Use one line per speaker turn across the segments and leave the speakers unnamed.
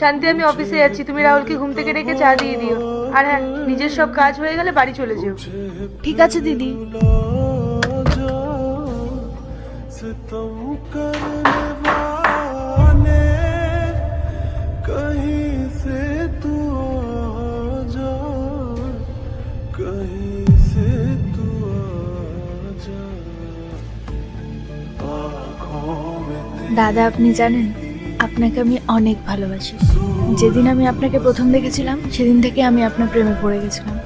শান্তি, আমি অফিসে যাচ্ছি, তুমি রাহুলকে ঘুম থেকে ডেকে চা দিয়ে দিও। আর হ্যাঁ, নিজের সব কাজ হয়ে গেলে বাড়ি চলে যেও।
ঠিক আছে দিদি। দাদা, আপনি জানেন আপনাকে আমি অনেক ভালোবাসি। যেদিন আমি আপনাকে প্রথম দেখেছিলাম সেদিন থেকে আমি আপনার প্রেমে পড়ে গেছিলাম।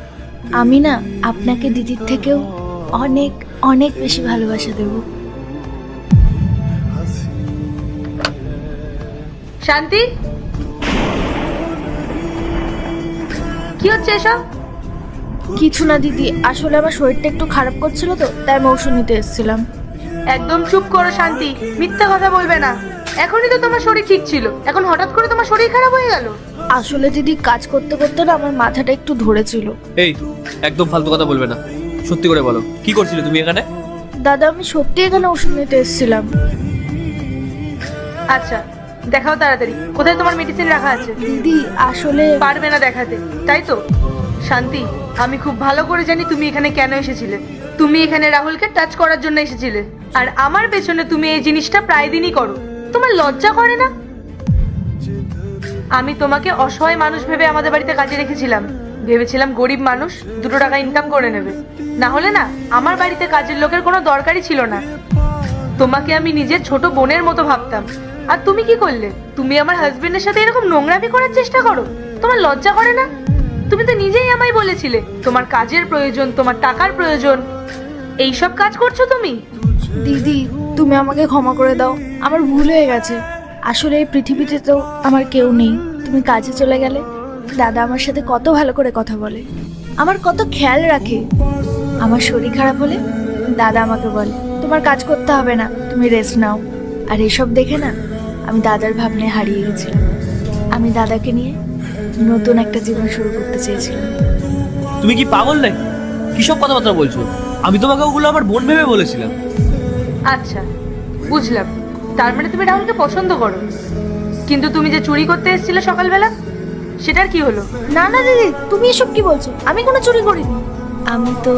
আমি না আপনাকে দিদির থেকেও অনেক অনেক বেশি ভালোবাসা দেব।
শান্তি, কি হচ্ছে এসব?
কিছু না দিদি, আসলে আমার শরীরটা একটু খারাপ করছিল তো, তাই আমি ওষুধ নিতে এসেছিলাম।
একদম চুপ করো শান্তি, মিথ্যা কথা বলবে না। এখনই তো তোমার শরীর ঠিক ছিল, এখন হঠাৎ করে তোমার শরীর খারাপ হয়ে গেল।
আসলে দিদি কাজ করতে করতে না আমার মাথাটা একটু ধরেছিল।
এই, একদম ফালতু কথা বলবে না, সত্যি করে বলো কি করছিলে তুমি এখানে?
দাদা, আমি সত্যি এখানে ওষুধ নিতে এসেছিলাম।
আচ্ছা, দেখাও তাড়াতাড়ি, কোথায় তোমার মেডিসিন রাখা আছে?
দিদি আসলে
পারবে না দেখাতে, তাই তো? শান্তি, আমি খুব ভালো করে জানি তুমি এখানে কেন এসেছিলে। তুমি এখানে রাহুলকে টাচ করার জন্য এসেছিলে, আর আমার পেছনে তুমি এই জিনিসটা প্রায় দিনই করো। তোমার লজ্জা করে না? আমি তোমাকে অসহায় মানুষ ভেবে আমাদের বাড়িতে কাজে রেখেছিলাম। ভেবেছিলাম গরিব মানুষ 2 টাকা ইনকাম করে নেবে, না হলে না আমার বাড়িতে কাজের লোকের কোনো দরকারই ছিল না। তোমাকে আমি নিজের ছোট বোনের মতো ভাবতাম। আর তুমি কি করলে? তুমি আমার হাজবেন্ডের সাথে এরকম নোংরামি করার চেষ্টা করো। তোমার লজ্জা করে না? তুমি তো নিজেই আমায় বলেছিলে তোমার কাজের প্রয়োজন, তোমার টাকার প্রয়োজন। এইসব কাজ করছো তুমি?
দিদি, তুমি আমাকে ক্ষমা করে দাও, আমার ভুল হয়ে গেছে। আসলে এই পৃথিবীতে তো আমার কেউ নেই। তুমি কাজে চলে গেলে দাদা আমার সাথে কত ভালো করে কথা বলে, আমার কত খেয়াল রাখে। আমার শরীর খারাপ হলে দাদা আমাকে বলে তোমার কাজ করতে হবে না, তুমি রেস্ট নাও। আর এসব দেখে না আমি দাদার ভাবনায় হারিয়ে গেছিলাম। আমি দাদাকে নিয়ে নতুন একটা জীবন শুরু করতে চেয়েছিলাম।
তুমি কি পাগল নাকি? কিসব কথাবার্তা বলছো? আমি তোমাকে ওগুলো আমার বোন ভেবে বলেছিলাম।
আচ্ছা, বুঝলাম, তার মানে তুমি রাহুলকে পছন্দ করো। কিন্তু তুমি যে চুরি করতে এসেছিলে সকালবেলা, সেটার কি হলো?
না না দিদি, তুমি এসব কি বলছো? আমি কোনো চুরি করিনি। আমি তো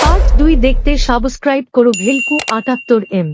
পার্ট 2 দেখতে সাবস্ক্রাইব করো ভেলকু 78M।